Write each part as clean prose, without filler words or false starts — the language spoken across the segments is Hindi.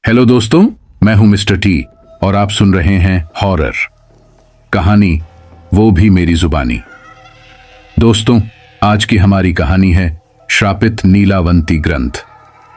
हेलो दोस्तों, मैं हूं मिस्टर टी और आप सुन रहे हैं हॉरर कहानी, वो भी मेरी जुबानी। दोस्तों, आज की हमारी कहानी है श्रापित नीलावंती ग्रंथ।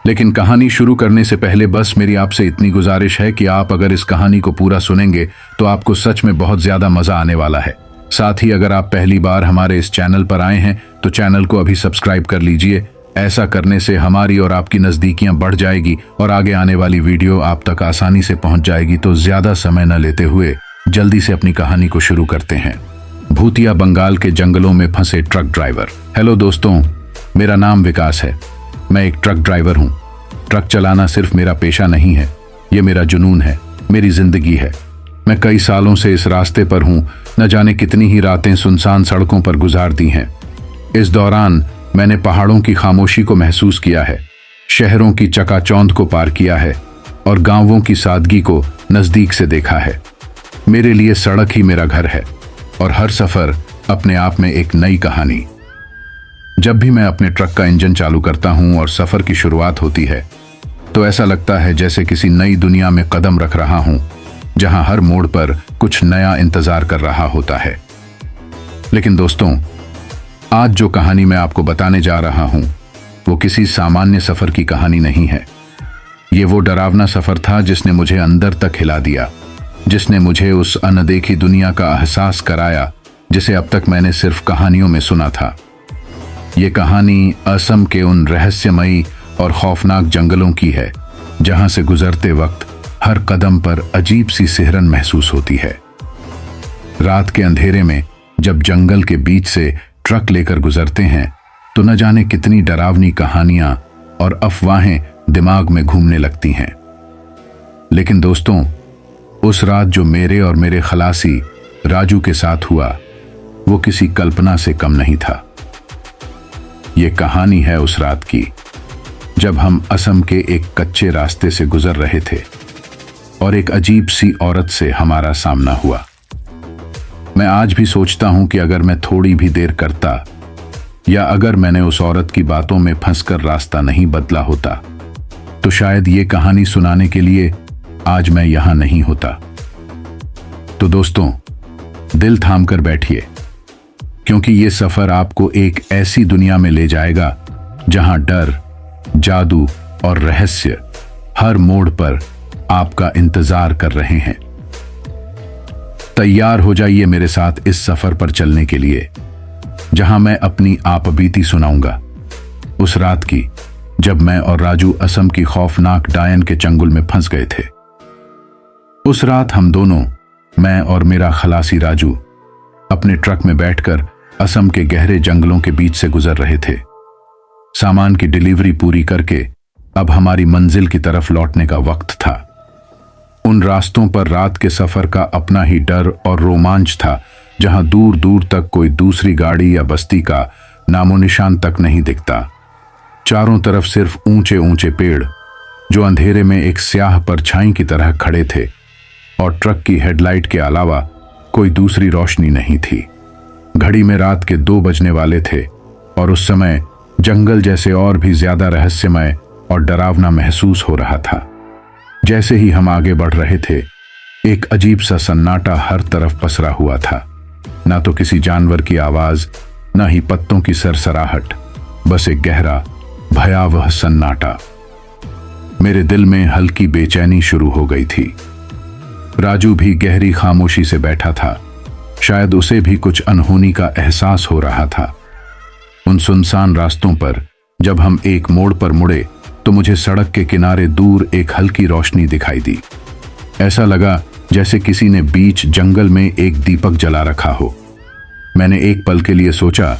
लेकिन कहानी शुरू करने से पहले बस मेरी आपसे इतनी गुजारिश है कि आप अगर इस कहानी को पूरा सुनेंगे तो आपको सच में बहुत ज्यादा मजा आने वाला है। साथ ही अगर आप पहली बार हमारे इस चैनल पर आए हैं तो चैनल को अभी सब्सक्राइब कर लीजिए। ऐसा करने से हमारी और आपकी नजदीकियां बढ़ जाएगी और आगे आने वाली वीडियो आप तक आसानी से पहुंच जाएगी। तो ज्यादा समय न लेते हुए जल्दी से अपनी कहानी को शुरू करते हैं। भूतिया बंगाल के जंगलों में फंसे ट्रक ड्राइवर। हेलो दोस्तों, मेरा नाम विकास है। मैं एक ट्रक ड्राइवर हूँ। ट्रक चलाना सिर्फ मेरा पेशा नहीं है, ये मेरा जुनून है, मेरी जिंदगी है। मैं कई सालों से इस रास्ते पर हूँ। न जाने कितनी ही रातें सुनसान सड़कों पर गुजार दी हैं। इस दौरान मैंने पहाड़ों की खामोशी को महसूस किया है, शहरों की चकाचौंध को पार किया है और गांवों की सादगी को नजदीक से देखा है। मेरे लिए सड़क ही मेरा घर है और हर सफर अपने आप में एक नई कहानी। जब भी मैं अपने ट्रक का इंजन चालू करता हूं और सफर की शुरुआत होती है तो ऐसा लगता है जैसे किसी नई दुनिया में कदम रख रहा हूं, जहां हर मोड़ पर कुछ नया इंतजार कर रहा होता है। लेकिन दोस्तों, आज जो कहानी मैं आपको बताने जा रहा हूं वो किसी सामान्य सफर की कहानी नहीं है। ये वो डरावना सफर था जिसने मुझे अंदर तक हिला दिया, जिसने मुझे उस अनदेखी दुनिया का एहसास कराया जिसे अब तक मैंने सिर्फ कहानियों में सुना था। ये कहानी असम के उन रहस्यमयी और खौफनाक जंगलों की है जहां से गुजरते वक्त हर कदम पर अजीब सी सिहरन महसूस होती है। रात के अंधेरे में जब जंगल के बीच से ट्रक लेकर गुजरते हैं तो न जाने कितनी डरावनी कहानियां और अफवाहें दिमाग में घूमने लगती हैं। लेकिन दोस्तों, उस रात जो मेरे और मेरे खलासी राजू के साथ हुआ वो किसी कल्पना से कम नहीं था। ये कहानी है उस रात की जब हम असम के एक कच्चे रास्ते से गुजर रहे थे और एक अजीब सी औरत से हमारा सामना हुआ। मैं आज भी सोचता हूं कि अगर मैं थोड़ी भी देर करता या अगर मैंने उस औरत की बातों में फंसकर रास्ता नहीं बदला होता तो शायद ये कहानी सुनाने के लिए आज मैं यहां नहीं होता। तो दोस्तों, दिल थाम कर बैठिए, क्योंकि ये सफर आपको एक ऐसी दुनिया में ले जाएगा जहां डर, जादू और रहस्य हर मोड़ पर आपका इंतजार कर रहे हैं। तैयार हो जाइए मेरे साथ इस सफर पर चलने के लिए, जहां मैं अपनी आपबीती सुनाऊंगा। उस रात की जब मैं और राजू असम की खौफनाक डायन के चंगुल में फंस गए थे। उस रात हम दोनों, मैं और मेरा खलासी राजू, अपने ट्रक में बैठकर असम के गहरे जंगलों के बीच से गुजर रहे थे। सामान की डिलीवरी पूरी करके अब हमारी मंजिल की तरफ लौटने का वक्त था। उन रास्तों पर रात के सफर का अपना ही डर और रोमांच था, जहां दूर दूर तक कोई दूसरी गाड़ी या बस्ती का नामो निशान तक नहीं दिखता। चारों तरफ सिर्फ ऊंचे ऊंचे पेड़ जो अंधेरे में एक स्याह परछाई की तरह खड़े थे और ट्रक की हेडलाइट के अलावा कोई दूसरी रोशनी नहीं थी। घड़ी में रात के 2 बजने वाले थे और उस समय जंगल जैसे और भी ज्यादा रहस्यमय और डरावना महसूस हो रहा था। जैसे ही हम आगे बढ़ रहे थे, एक अजीब सा सन्नाटा हर तरफ पसरा हुआ था। ना तो किसी जानवर की आवाज, ना ही पत्तों की सरसराहट, बस एक गहरा भयावह सन्नाटा। मेरे दिल में हल्की बेचैनी शुरू हो गई थी। राजू भी गहरी खामोशी से बैठा था। शायद उसे भी कुछ अनहोनी का एहसास हो रहा था। उन सुनसान रास्तों पर जब हम एक मोड़ पर मुड़े तो मुझे सड़क के किनारे दूर एक हल्की रोशनी दिखाई दी। ऐसा लगा जैसे किसी ने बीच जंगल में एक दीपक जला रखा हो। मैंने एक पल के लिए सोचा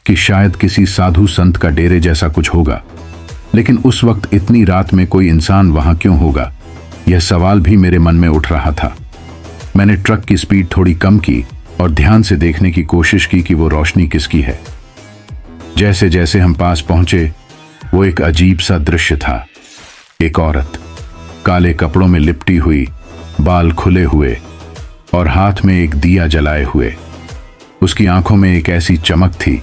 कि शायद किसी साधु संत का डेरे जैसा कुछ होगा, लेकिन उस वक्त इतनी रात में कोई इंसान वहां क्यों होगा, यह सवाल भी मेरे मन में उठ रहा था। मैंने ट्रक की स्पीड थोड़ी कम की और ध्यान से देखने की कोशिश की कि वो रोशनी किसकी है। जैसे जैसे हम पास पहुंचे, वो एक अजीब सा दृश्य था। एक औरत, काले कपड़ों में लिपटी हुई, बाल खुले हुए और हाथ में एक दिया जलाए हुए। उसकी आंखों में एक ऐसी चमक थी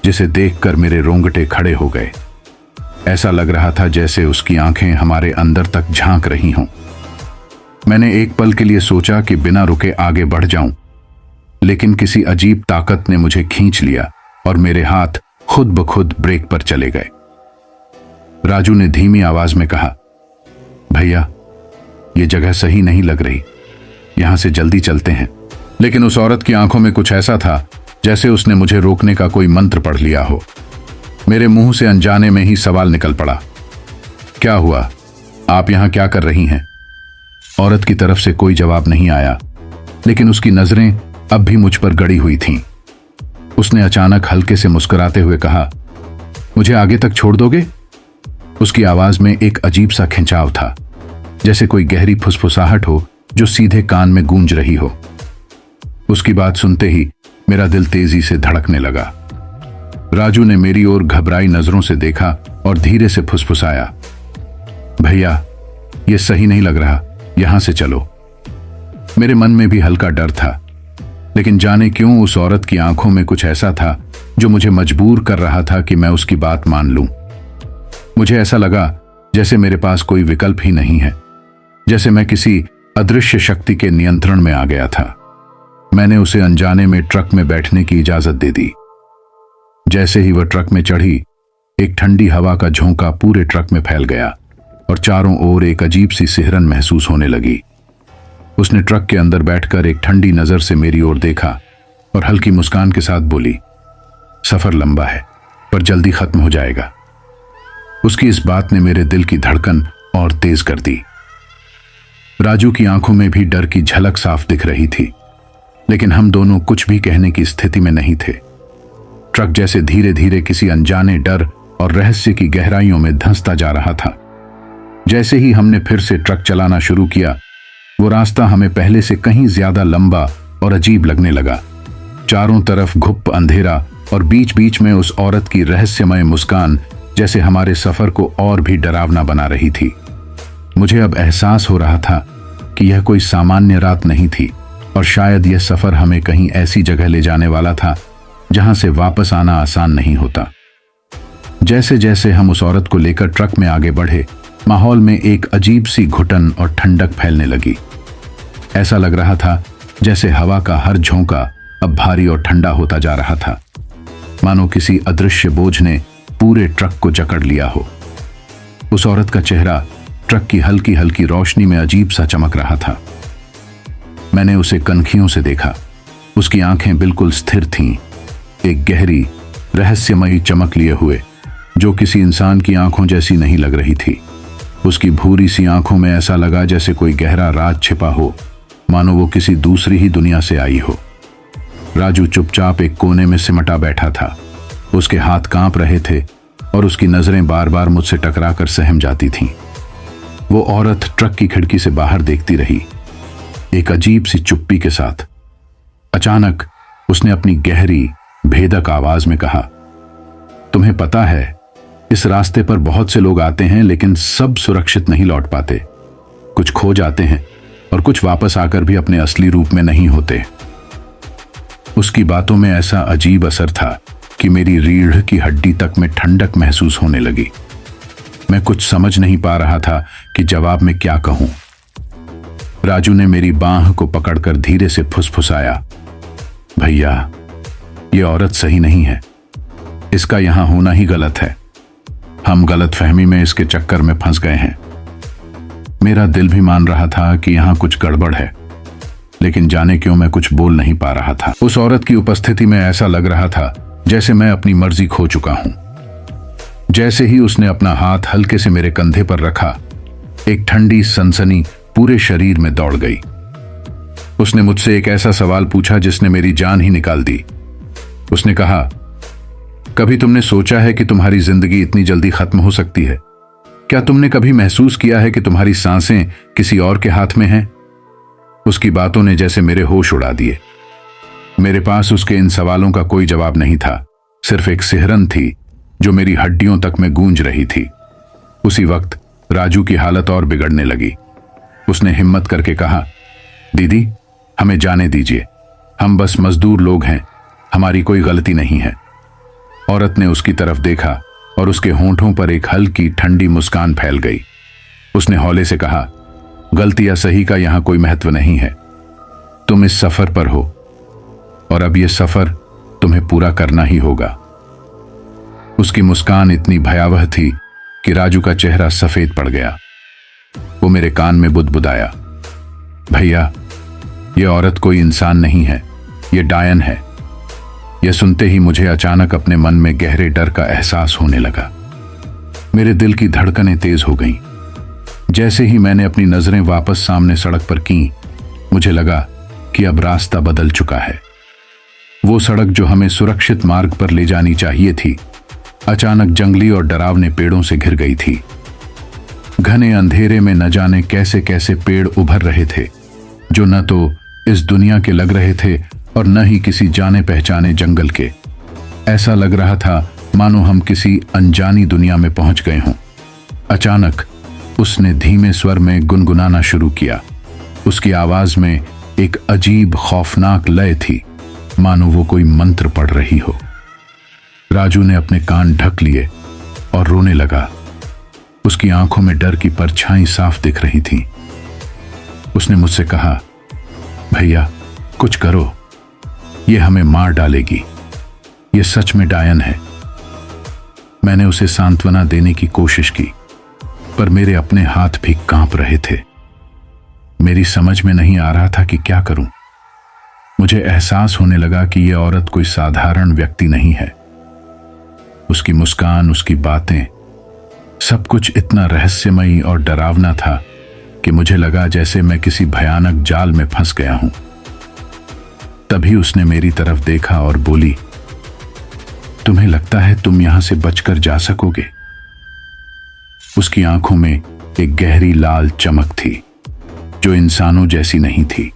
जिसे देखकर मेरे रोंगटे खड़े हो गए। ऐसा लग रहा था जैसे उसकी आंखें हमारे अंदर तक झांक रही हों। मैंने एक पल के लिए सोचा कि बिना रुके आगे बढ़ जाऊं, लेकिन किसी अजीब ताकत ने मुझे खींच लिया और मेरे हाथ खुद ब खुद ब्रेक पर चले गए। राजू ने धीमी आवाज में कहा, भैया ये जगह सही नहीं लग रही, यहां से जल्दी चलते हैं। लेकिन उस औरत की आंखों में कुछ ऐसा था जैसे उसने मुझे रोकने का कोई मंत्र पढ़ लिया हो। मेरे मुंह से अनजाने में ही सवाल निकल पड़ा, क्या हुआ, आप यहां क्या कर रही हैं? औरत की तरफ से कोई जवाब नहीं आया, लेकिन उसकी नजरें अब भी मुझ पर गड़ी हुई थीं। उसने अचानक हल्के से मुस्कुराते हुए कहा, मुझे आगे तक छोड़ दोगे? उसकी आवाज में एक अजीब सा खिंचाव था, जैसे कोई गहरी फुसफुसाहट हो जो सीधे कान में गूंज रही हो। उसकी बात सुनते ही मेरा दिल तेजी से धड़कने लगा। राजू ने मेरी ओर घबराई नजरों से देखा और धीरे से फुसफुसाया, भैया यह सही नहीं लग रहा, यहां से चलो। मेरे मन में भी हल्का डर था, लेकिन जाने क्यों उस औरत की आंखों में कुछ ऐसा था जो मुझे मजबूर कर रहा था कि मैं उसकी बात मान लूं। मुझे ऐसा लगा जैसे मेरे पास कोई विकल्प ही नहीं है, जैसे मैं किसी अदृश्य शक्ति के नियंत्रण में आ गया था। मैंने उसे अनजाने में ट्रक में बैठने की इजाजत दे दी। जैसे ही वह ट्रक में चढ़ी, एक ठंडी हवा का झोंका पूरे ट्रक में फैल गया और चारों ओर एक अजीब सी सिहरन महसूस होने लगी। उसने ट्रक के अंदर बैठकर एक ठंडी नजर से मेरी ओर देखा और हल्की मुस्कान के साथ बोली, सफर लंबा है पर जल्दी खत्म हो जाएगा। उसकी इस बात ने मेरे दिल की धड़कन और तेज कर दी। राजू की आंखों में भी डर की झलक साफ दिख रही थी, लेकिन हम दोनों कुछ भी कहने की स्थिति में नहीं थे। ट्रक जैसे धीरे धीरे किसी अनजाने डर और रहस्य की गहराइयों में धंसता जा रहा था। जैसे ही हमने फिर से ट्रक चलाना शुरू किया, वो रास्ता हमें पहले से कहीं ज्यादा लंबा और अजीब लगने लगा। चारों तरफ घुप अंधेरा और बीच बीच में उस औरत की रहस्यमय मुस्कान जैसे हमारे सफर को और भी डरावना बना रही थी। मुझे अब एहसास हो रहा था कि यह कोई सामान्य रात नहीं थी और शायद यह सफर हमें कहीं ऐसी जगह ले जाने वाला था जहां से वापस आना आसान नहीं होता। जैसे जैसे हम उस औरत को लेकर ट्रक में आगे बढ़े, माहौल में एक अजीब सी घुटन और ठंडक फैलने लगी। ऐसा लग रहा था जैसे हवा का हर झोंका अब भारी और ठंडा होता जा रहा था, मानो किसी अदृश्य बोझ ने पूरे ट्रक को जकड़ लिया हो। उस औरत का चेहरा ट्रक की हल्की हल्की रोशनी में अजीब सा चमक रहा था। मैंने उसे कनखियों से देखा। उसकी आंखें बिल्कुल स्थिर थीं, एक गहरी रहस्यमयी चमक लिए हुए जो किसी इंसान की आंखों जैसी नहीं लग रही थी। उसकी भूरी सी आंखों में ऐसा लगा जैसे कोई गहरा राज छिपा हो, मानो वो किसी दूसरी ही दुनिया से आई हो। राजू चुपचाप एक कोने में सिमटा बैठा था। उसके हाथ कांप रहे थे और उसकी नजरें बार बार मुझसे टकराकर सहम जाती थीं। वो औरत ट्रक की खिड़की से बाहर देखती रही, एक अजीब सी चुप्पी के साथ। अचानक उसने अपनी गहरी भेदक आवाज में कहा, तुम्हें पता है इस रास्ते पर बहुत से लोग आते हैं, लेकिन सब सुरक्षित नहीं लौट पाते। कुछ खो जाते हैं और कुछ वापस आकर भी अपने असली रूप में नहीं होते। उसकी बातों में ऐसा अजीब असर था कि मेरी रीढ़ की हड्डी तक में ठंडक महसूस होने लगी। मैं कुछ समझ नहीं पा रहा था कि जवाब में क्या कहूं। राजू ने मेरी बांह को पकड़कर धीरे से फुसफुसाया, भैया ये औरत सही नहीं है, इसका यहां होना ही गलत है। हम गलतफहमी में इसके चक्कर में फंस गए हैं। मेरा दिल भी मान रहा था कि यहां कुछ गड़बड़ है, लेकिन जाने क्यों मैं कुछ बोल नहीं पा रहा था। उस औरत की उपस्थिति में ऐसा लग रहा था जैसे मैं अपनी मर्जी खो चुका हूं। जैसे ही उसने अपना हाथ हल्के से मेरे कंधे पर रखा, एक ठंडी सनसनी पूरे शरीर में दौड़ गई। उसने मुझसे एक ऐसा सवाल पूछा जिसने मेरी जान ही निकाल दी। उसने कहा, कभी तुमने सोचा है कि तुम्हारी जिंदगी इतनी जल्दी खत्म हो सकती है? क्या तुमने कभी महसूस किया है कि तुम्हारी सांसें किसी और के हाथ में हैं? उसकी बातों ने जैसे मेरे होश उड़ा दिए। मेरे पास उसके इन सवालों का कोई जवाब नहीं था, सिर्फ एक सिहरन थी जो मेरी हड्डियों तक में गूंज रही थी। उसी वक्त राजू की हालत और बिगड़ने लगी। उसने हिम्मत करके कहा, दीदी हमें जाने दीजिए, हम बस मजदूर लोग हैं, हमारी कोई गलती नहीं है। औरत ने उसकी तरफ देखा और उसके होंठों पर एक हल्की ठंडी मुस्कान फैल गई। उसने हौले से कहा, गलती या सही का यहां कोई महत्व नहीं है। तुम इस सफर पर हो और अब यह सफर तुम्हें पूरा करना ही होगा। उसकी मुस्कान इतनी भयावह थी कि राजू का चेहरा सफेद पड़ गया। वो मेरे कान में बुदबुदाया, भैया, यह औरत कोई इंसान नहीं है, यह डायन है। यह सुनते ही मुझे अचानक अपने मन में गहरे डर का एहसास होने लगा। मेरे दिल की धड़कनें तेज हो गईं। जैसे ही मैंने अपनी नजरें वापस सामने सड़क पर की, मुझे लगा कि अब रास्ता बदल चुका है। वो सड़क जो हमें सुरक्षित मार्ग पर ले जानी चाहिए थी, अचानक जंगली और डरावने पेड़ों से घिर गई थी। घने अंधेरे में न जाने कैसे कैसे पेड़ उभर रहे थे, जो न तो इस दुनिया के लग रहे थे और न ही किसी जाने पहचाने जंगल के। ऐसा लग रहा था मानो हम किसी अनजानी दुनिया में पहुंच गए हों। अचानक उसने धीमे स्वर में गुनगुनाना शुरू किया। उसकी आवाज में एक अजीब खौफनाक लय थी, मानो वो कोई मंत्र पढ़ रही हो। राजू ने अपने कान ढक लिए और रोने लगा। उसकी आंखों में डर की परछाई साफ दिख रही थी। उसने मुझसे कहा, भैया, कुछ करो, ये हमें मार डालेगी, ये सच में डायन है। मैंने उसे सांत्वना देने की कोशिश की, पर मेरे अपने हाथ भी कांप रहे थे। मेरी समझ में नहीं आ रहा था कि क्या करूं। मुझे एहसास होने लगा कि यह औरत कोई साधारण व्यक्ति नहीं है। उसकी मुस्कान, उसकी बातें, सब कुछ इतना रहस्यमयी और डरावना था कि मुझे लगा जैसे मैं किसी भयानक जाल में फंस गया हूं। तभी उसने मेरी तरफ देखा और बोली, तुम्हें लगता है तुम यहां से बचकर जा सकोगे? उसकी आंखों में एक गहरी लाल चमक थी जो इंसानों जैसी नहीं थी।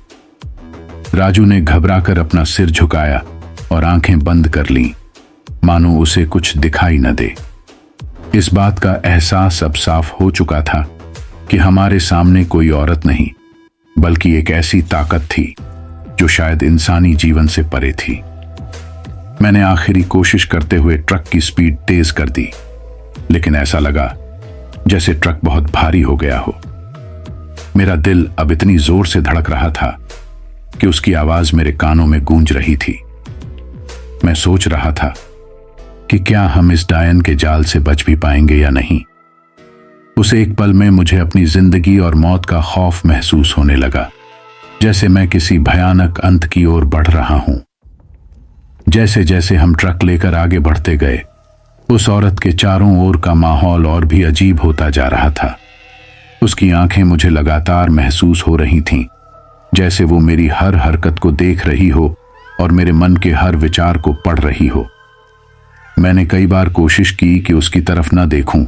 राजू ने घबराकर अपना सिर झुकाया और आंखें बंद कर लीं, मानो उसे कुछ दिखाई न दे। इस बात का एहसास अब साफ हो चुका था कि हमारे सामने कोई औरत नहीं, बल्कि एक ऐसी ताकत थी जो शायद इंसानी जीवन से परे थी। मैंने आखिरी कोशिश करते हुए ट्रक की स्पीड तेज कर दी, लेकिन ऐसा लगा जैसे ट्रक बहुत भारी हो गया हो। मेरा दिल अब इतनी जोर से धड़क रहा था कि उसकी आवाज मेरे कानों में गूंज रही थी। मैं सोच रहा था कि क्या हम इस डायन के जाल से बच भी पाएंगे या नहीं। उस एक पल में मुझे अपनी जिंदगी और मौत का खौफ महसूस होने लगा, जैसे मैं किसी भयानक अंत की ओर बढ़ रहा हूं। जैसे जैसे हम ट्रक लेकर आगे बढ़ते गए, उस औरत के चारों ओर का माहौल और भी अजीब होता जा रहा था। उसकी आंखें मुझे लगातार महसूस हो रही थीं, जैसे वो मेरी हर हरकत को देख रही हो और मेरे मन के हर विचार को पढ़ रही हो। मैंने कई बार कोशिश की कि उसकी तरफ न देखूं,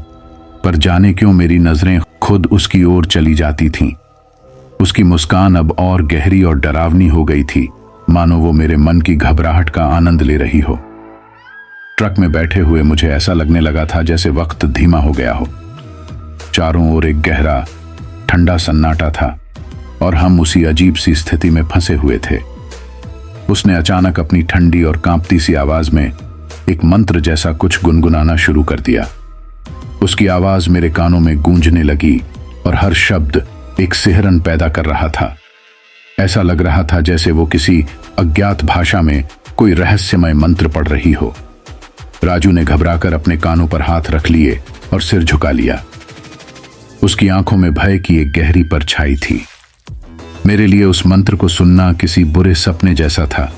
पर जाने क्यों मेरी नजरें खुद उसकी ओर चली जाती थीं। उसकी मुस्कान अब और गहरी और डरावनी हो गई थी, मानो वो मेरे मन की घबराहट का आनंद ले रही हो। ट्रक में बैठे हुए मुझे ऐसा लगने लगा था जैसे वक्त धीमा हो गया हो। चारों ओर एक गहरा, ठंडा सन्नाटा था और हम उसी अजीब सी स्थिति में फंसे हुए थे। उसने अचानक अपनी ठंडी और कांपती सी आवाज में एक मंत्र जैसा कुछ गुनगुनाना शुरू कर दिया। उसकी आवाज मेरे कानों में गूंजने लगी और हर शब्द एक सिहरन पैदा कर रहा था। ऐसा लग रहा था जैसे वो किसी अज्ञात भाषा में कोई रहस्यमय मंत्र पढ़ रही हो। राजू ने घबराकर अपने कानों पर हाथ रख लिए और सिर झुका लिया। उसकी आंखों में भय की एक गहरी परछाई थी। मेरे लिए उस मंत्र को सुनना किसी बुरे सपने जैसा था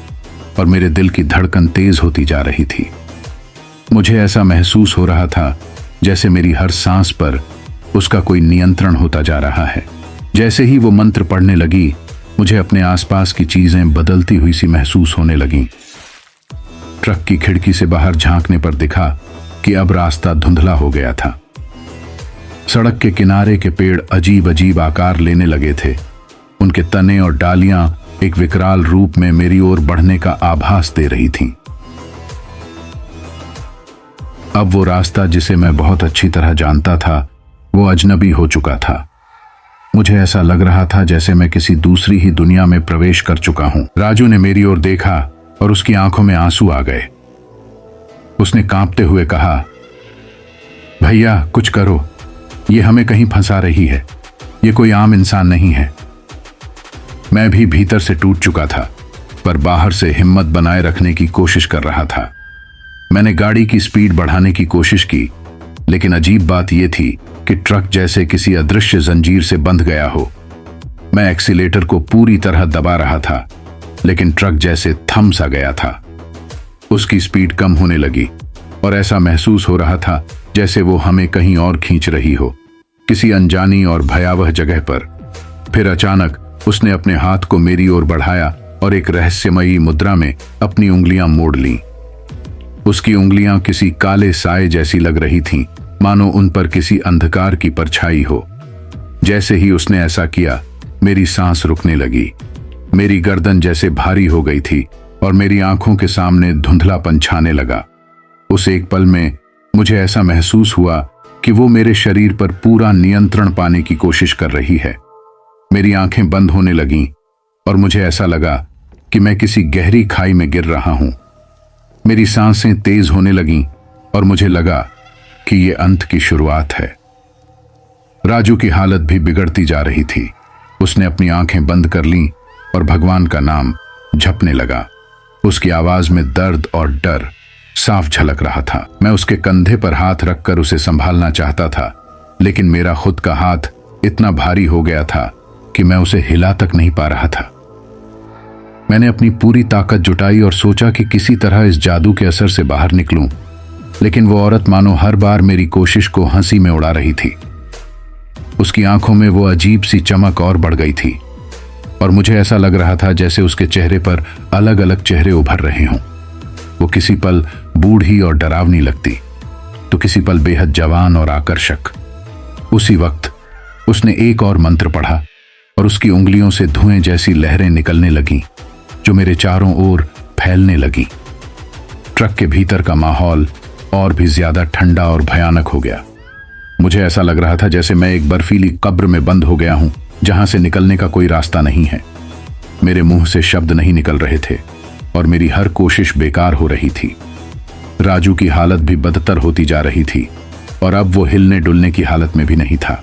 और मेरे दिल की धड़कन तेज होती जा रही थी। मुझे ऐसा महसूस हो रहा था जैसे मेरी हर सांस पर उसका कोई नियंत्रण होता जा रहा है। जैसे ही वो मंत्र पढ़ने लगी, मुझे अपने आसपास की चीजें बदलती हुई सी महसूस होने लगीं। ट्रक की खिड़की से बाहर झांकने पर दिखा कि अब रास्ता धुंधला हो गया था। सड़क के किनारे के पेड़ अजीब अजीब आकार लेने लगे थे। उनके तने और डालियां एक विकराल रूप में मेरी ओर बढ़ने का आभास दे रही थीं। अब वो रास्ता जिसे मैं बहुत अच्छी तरह जानता था, वो अजनबी हो चुका था। मुझे ऐसा लग रहा था जैसे मैं किसी दूसरी ही दुनिया में प्रवेश कर चुका हूं। राजू ने मेरी ओर देखा और उसकी आंखों में आंसू आ गए। उसने कांपते हुए कहा, भैया कुछ करो, ये हमें कहीं फंसा रही है, ये कोई आम इंसान नहीं है। मैं भी भीतर से टूट चुका था, पर बाहर से हिम्मत बनाए रखने की कोशिश कर रहा था। मैंने गाड़ी की स्पीड बढ़ाने की कोशिश की, लेकिन अजीब बात यह थी कि ट्रक जैसे किसी अदृश्य जंजीर से बंध गया हो। मैं एक्सीलेटर को पूरी तरह दबा रहा था, लेकिन ट्रक जैसे थम सा गया था। उसकी स्पीड कम होने लगी और ऐसा महसूस हो रहा था जैसे वो हमें कहीं और खींच रही हो, किसी अनजानी और भयावह जगह पर। फिर अचानक उसने अपने हाथ को मेरी ओर बढ़ाया और एक रहस्यमयी मुद्रा में अपनी उंगलियां मोड़ लीं। उसकी उंगलियां किसी काले साए जैसी लग रही थीं, मानो उन पर किसी अंधकार की परछाई हो। जैसे ही उसने ऐसा किया, मेरी सांस रुकने लगी, मेरी गर्दन जैसे भारी हो गई थी और मेरी आंखों के सामने धुंधलापन छाने लगा। उस एक पल में मुझे ऐसा महसूस हुआ कि वो मेरे शरीर पर पूरा नियंत्रण पाने की कोशिश कर रही है। मेरी आंखें बंद होने लगीं और मुझे ऐसा लगा कि मैं किसी गहरी खाई में गिर रहा हूं। मेरी सांसें तेज होने लगीं और मुझे लगा कि ये अंत की शुरुआत है। राजू की हालत भी बिगड़ती जा रही थी। उसने अपनी आंखें बंद कर लीं और भगवान का नाम जपने लगा। उसकी आवाज में दर्द और डर साफ झलक रहा था। मैं उसके कंधे पर हाथ रखकर उसे संभालना चाहता था, लेकिन मेरा खुद का हाथ इतना भारी हो गया था कि मैं उसे हिला तक नहीं पा रहा था। मैंने अपनी पूरी ताकत जुटाई और सोचा कि किसी तरह इस जादू के असर से बाहर निकलूं, लेकिन वो औरत मानो हर बार मेरी कोशिश को हंसी में उड़ा रही थी। उसकी आंखों में वो अजीब सी चमक और बढ़ गई थी और मुझे ऐसा लग रहा था जैसे उसके चेहरे पर अलग अलग चेहरे उभर रहे हों। वो किसी पल बूढ़ी और डरावनी लगती, तो किसी पल बेहद जवान और आकर्षक। उसी वक्त उसने एक और मंत्र पढ़ा और उसकी उंगलियों से धुएं जैसी लहरें निकलने लगीं, जो मेरे चारों ओर फैलने लगीं। ट्रक के भीतर का माहौल और भी ज्यादा ठंडा और भयानक हो गया। मुझे ऐसा लग रहा था जैसे मैं एक बर्फीली कब्र में बंद हो गया हूं, जहां से निकलने का कोई रास्ता नहीं है। मेरे मुंह से शब्द नहीं निकल रहे थे और मेरी हर कोशिश बेकार हो रही थी। राजू की हालत भी बदतर होती जा रही थी और अब वो हिलने डुलने की हालत में भी नहीं था।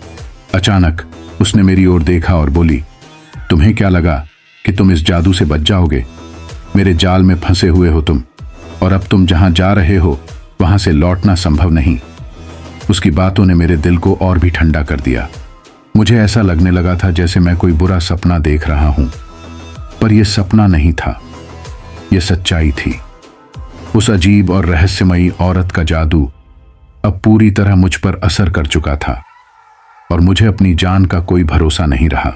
अचानक उसने मेरी ओर देखा और बोली, तुम्हें क्या लगा कि तुम इस जादू से बच जाओगे? मेरे जाल में फंसे हुए हो तुम, और अब तुम जहां जा रहे हो वहां से लौटना संभव नहीं। उसकी बातों ने मेरे दिल को और भी ठंडा कर दिया। मुझे ऐसा लगने लगा था जैसे मैं कोई बुरा सपना देख रहा हूं, पर यह सपना नहीं था, यह सच्चाई थी। उस अजीब और रहस्यमयी औरत का जादू अब पूरी तरह मुझ पर असर कर चुका था और मुझे अपनी जान का कोई भरोसा नहीं रहा।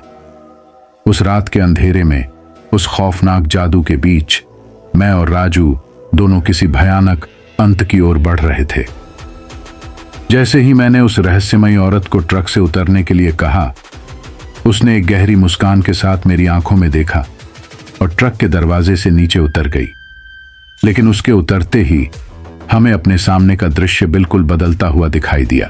उस रात के अंधेरे में, उस खौफनाक जादू के बीच, मैं और राजू दोनों किसी भयानक अंत की ओर बढ़ रहे थे। जैसे ही मैंने उस रहस्यमयी औरत को ट्रक से उतरने के लिए कहा, उसने एक गहरी मुस्कान के साथ मेरी आंखों में देखा और ट्रक के दरवाजे से नीचे उतर गई। लेकिन उसके उतरते ही हमें अपने सामने का दृश्य बिल्कुल बदलता हुआ दिखाई दिया।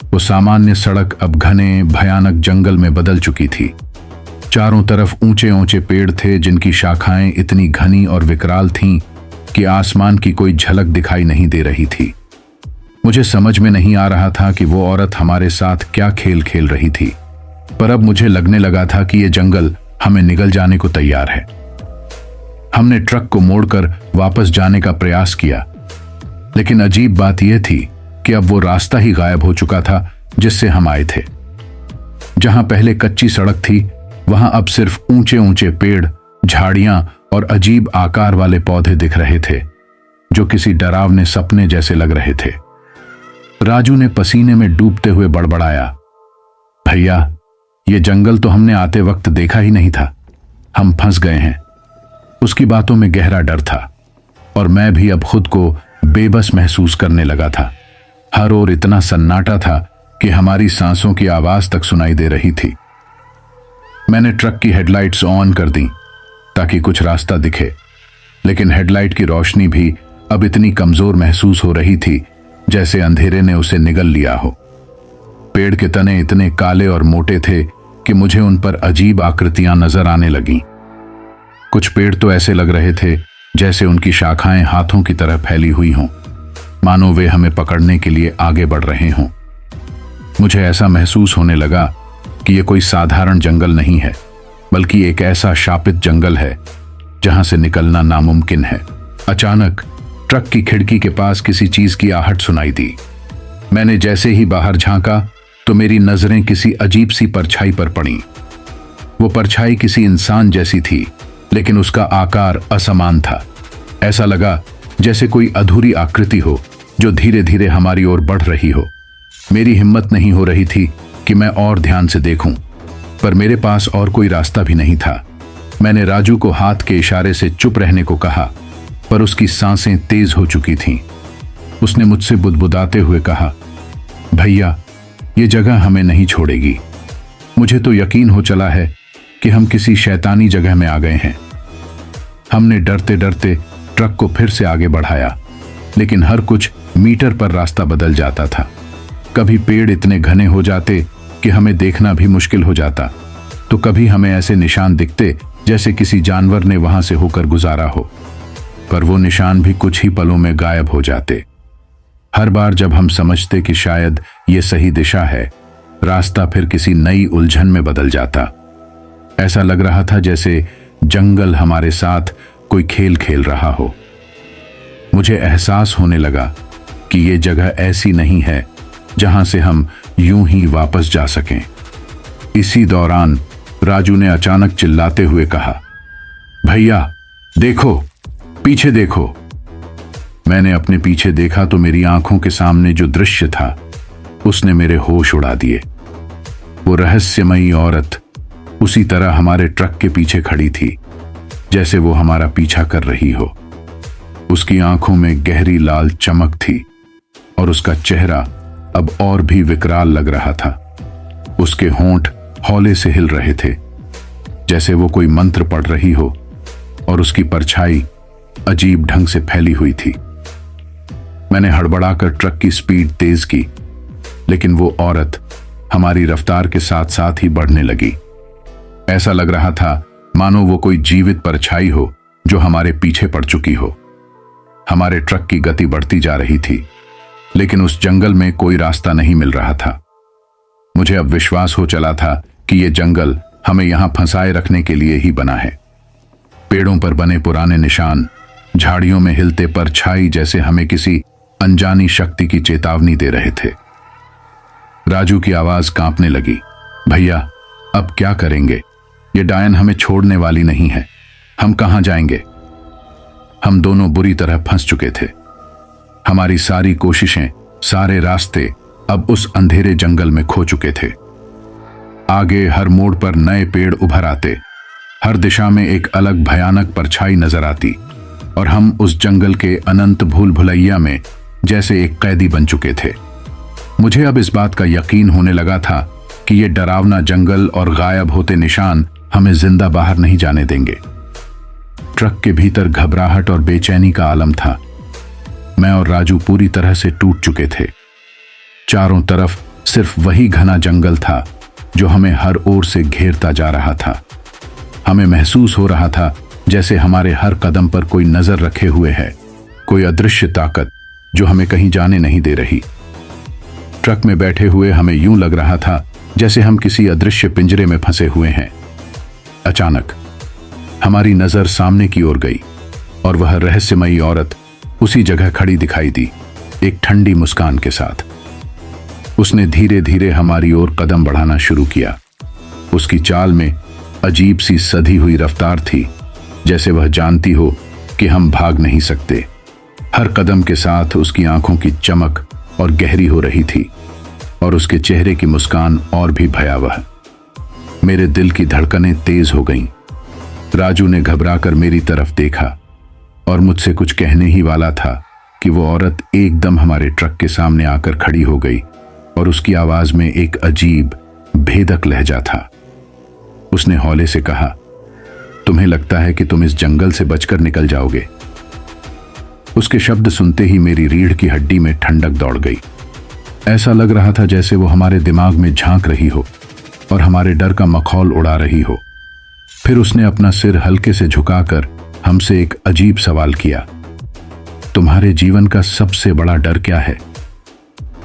वो सामान्य सड़क अब घने भयानक जंगल में बदल चुकी थी। चारों तरफ ऊंचे ऊंचे पेड़ थे, जिनकी शाखाएं इतनी घनी और विकराल थीं कि आसमान की कोई झलक दिखाई नहीं दे रही थी। मुझे समझ में नहीं आ रहा था कि वो औरत हमारे साथ क्या खेल खेल रही थी, पर अब मुझे लगने लगा था कि ये जंगल हमें निगल जाने को तैयार है। हमने ट्रक को मोड़कर वापस जाने का प्रयास किया, लेकिन अजीब बात यह थी कि अब वो रास्ता ही गायब हो चुका था जिससे हम आए थे। जहां पहले कच्ची सड़क थी, वहां अब सिर्फ ऊंचे ऊंचे पेड़, झाड़ियां और अजीब आकार वाले पौधे दिख रहे थे, जो किसी डरावने सपने जैसे लग रहे थे। राजू ने पसीने में डूबते हुए बड़बड़ाया, भैया, ये जंगल तो हमने आते वक्त देखा ही नहीं था, हम फंस गए हैं। उसकी बातों में गहरा डर था और मैं भी अब खुद को बेबस महसूस करने लगा था। हर ओर इतना सन्नाटा था कि हमारी सांसों की आवाज तक सुनाई दे रही थी। मैंने ट्रक की हेडलाइट्स ऑन कर दी ताकि कुछ रास्ता दिखे, लेकिन हेडलाइट की रोशनी भी अब इतनी कमजोर महसूस हो रही थी जैसे अंधेरे ने उसे निगल लिया हो। पेड़ के तने इतने काले और मोटे थे कि मुझे उन पर अजीब आकृतियां नजर आने लगीं। कुछ पेड़ तो ऐसे लग रहे थे जैसे उनकी शाखाएं हाथों की तरह फैली हुई हों। मानो वे हमें पकड़ने के लिए आगे बढ़ रहे हों। मुझे ऐसा महसूस होने लगा कि ये कोई साधारण जंगल नहीं है, बल्कि एक ऐसा शापित जंगल है जहां से निकलना नामुमकिन है। अचानक ट्रक की खिड़की के पास किसी चीज की आहट सुनाई दी। मैंने जैसे ही बाहर झांका तो मेरी नजरें किसी अजीब सी परछाई पर पड़ी। वो परछाई किसी इंसान जैसी थी, लेकिन उसका आकार असमान था। ऐसा लगा जैसे कोई अधूरी आकृति हो जो धीरे धीरे हमारी ओर बढ़ रही हो। मेरी हिम्मत नहीं हो रही थी कि मैं और ध्यान से देखूं, पर मेरे पास और कोई रास्ता भी नहीं था। मैंने राजू को हाथ के इशारे से चुप रहने को कहा, पर उसकी सांसें तेज हो चुकी थीं। उसने मुझसे बुदबुदाते हुए कहा, भैया, ये जगह हमें नहीं छोड़ेगी। मुझे तो यकीन हो चला है कि हम किसी शैतानी जगह में आ गए हैं। हमने डरते डरते ट्रक को फिर से आगे बढ़ाया, लेकिन हर कुछ मीटर पर रास्ता बदल जाता था। कभी पेड़ इतने घने हो जाते कि हमें देखना भी मुश्किल हो जाता, तो कभी हमें ऐसे निशान दिखते जैसे किसी जानवर ने वहां से होकर गुजारा हो, पर वो निशान भी कुछ ही पलों में गायब हो जाते। हर बार जब हम समझते कि शायद ये सही दिशा है, रास्ता फिर किसी नई उलझन में बदल जाता। ऐसा लग रहा था जैसे जंगल हमारे साथ कोई खेल खेल रहा हो। मुझे एहसास होने लगा कि ये जगह ऐसी नहीं है जहां से हम यूं ही वापस जा सकें। इसी दौरान राजू ने अचानक चिल्लाते हुए कहा, भैया देखो, पीछे देखो। मैंने अपने पीछे देखा तो मेरी आंखों के सामने जो दृश्य था उसने मेरे होश उड़ा दिए। वो रहस्यमयी औरत उसी तरह हमारे ट्रक के पीछे खड़ी थी जैसे वो हमारा पीछा कर रही हो। उसकी आंखों में गहरी लाल चमक थी और उसका चेहरा अब और भी विकराल लग रहा था। उसके होंठ हौले से हिल रहे थे जैसे वो कोई मंत्र पढ़ रही हो, और उसकी परछाई अजीब ढंग से फैली हुई थी। मैंने हड़बड़ाकर ट्रक की स्पीड तेज की, लेकिन वो औरत हमारी रफ्तार के साथ साथ ही बढ़ने लगी। ऐसा लग रहा था मानो वो कोई जीवित परछाई हो जो हमारे पीछे पड़ चुकी हो। हमारे ट्रक की गति बढ़ती जा रही थी, लेकिन उस जंगल में कोई रास्ता नहीं मिल रहा था। मुझे अब विश्वास हो चला था कि यह जंगल हमें यहां फंसाए रखने के लिए ही बना है। पेड़ों पर बने पुराने निशान, झाड़ियों में हिलते परछाई जैसे हमें किसी अनजानी शक्ति की चेतावनी दे रहे थे। राजू की आवाज कांपने लगी, भैया अब क्या करेंगे? ये डायन हमें छोड़ने वाली नहीं है। हम कहां जाएंगे? हम दोनों बुरी तरह फंस चुके थे। हमारी सारी कोशिशें, सारे रास्ते अब उस अंधेरे जंगल में खो चुके थे। आगे हर मोड़ पर नए पेड़ उभर आते, हर दिशा में एक अलग भयानक परछाई नजर आती, और हम उस जंगल के अनंत भूल भुलैया में जैसे एक कैदी बन चुके थे। मुझे अब इस बात का यकीन होने लगा था कि ये डरावना जंगल और गायब होते निशान हमें जिंदा बाहर नहीं जाने देंगे। ट्रक के भीतर घबराहट और बेचैनी का आलम था। मैं और राजू पूरी तरह से टूट चुके थे। चारों तरफ सिर्फ वही घना जंगल था जो हमें हर ओर से घेरता जा रहा था। हमें महसूस हो रहा था जैसे हमारे हर कदम पर कोई नजर रखे हुए है, कोई अदृश्य ताकत जो हमें कहीं जाने नहीं दे रही। ट्रक में बैठे हुए हमें यूं लग रहा था जैसे हम किसी अदृश्य पिंजरे में फंसे हुए हैं। अचानक हमारी नजर सामने की ओर गई और वह रहस्यमयी औरत उसी जगह खड़ी दिखाई दी, एक ठंडी मुस्कान के साथ। उसने धीरे धीरे हमारी ओर कदम बढ़ाना शुरू किया। उसकी चाल में अजीब सी सधी हुई रफ्तार थी, जैसे वह जानती हो कि हम भाग नहीं सकते। हर कदम के साथ उसकी आंखों की चमक और गहरी हो रही थी, और उसके चेहरे की मुस्कान और भी भयावह। मेरे दिल की धड़कनें तेज हो गईं। राजू ने घबराकर मेरी तरफ देखा और मुझसे कुछ कहने ही वाला था कि वो औरत एकदम हमारे ट्रक के सामने आकर खड़ी हो गई, और उसकी आवाज में एक अजीब भेदक लहजा था। उसने हौले से कहा, तुम्हें लगता है कि तुम इस जंगल से बचकर निकल जाओगे? उसके शब्द सुनते ही मेरी रीढ़ की हड्डी में ठंडक दौड़ गई। ऐसा लग रहा था जैसे वो हमारे दिमाग में झांक रही हो और हमारे डर का मखौल उड़ा रही हो। फिर उसने अपना सिर हल्के से झुकाकर हमसे एक अजीब सवाल किया, तुम्हारे जीवन का सबसे बड़ा डर क्या है?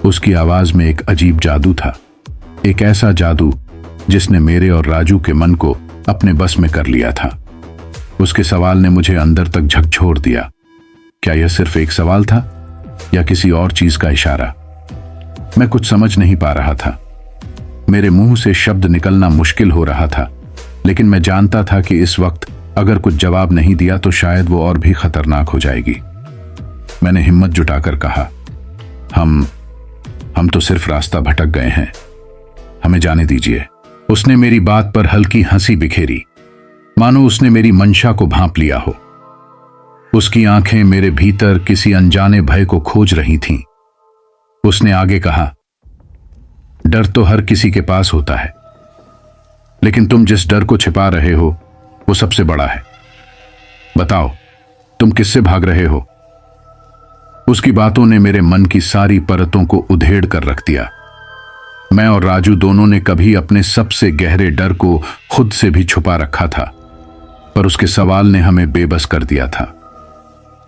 उसकी आवाज में एक अजीब जादू था, एक ऐसा जादू जिसने मेरे और राजू के मन को अपने बस में कर लिया था। उसके सवाल ने मुझे अंदर तक झकझोर दिया। क्या यह सिर्फ एक सवाल था या किसी और चीज का इशारा? मैं कुछ समझ नहीं पा रहा था। मेरे मुंह से शब्द निकलना मुश्किल हो रहा था, लेकिन मैं जानता था कि इस वक्त अगर कुछ जवाब नहीं दिया तो शायद वो और भी खतरनाक हो जाएगी। मैंने हिम्मत जुटाकर कहा, हम तो सिर्फ रास्ता भटक गए हैं, हमें जाने दीजिए। उसने मेरी बात पर हल्की हंसी बिखेरी, मानो उसने मेरी मंशा को भांप लिया हो। उसकी आंखें मेरे भीतर किसी अनजाने भय को खोज रही थीं। उसने आगे कहा, डर तो हर किसी के पास होता है, लेकिन तुम जिस डर को छिपा रहे हो वो सबसे बड़ा है। बताओ, तुम किससे भाग रहे हो? उसकी बातों ने मेरे मन की सारी परतों को उधेड़ कर रख दिया। मैं और राजू दोनों ने कभी अपने सबसे गहरे डर को खुद से भी छुपा रखा था, पर उसके सवाल ने हमें बेबस कर दिया था।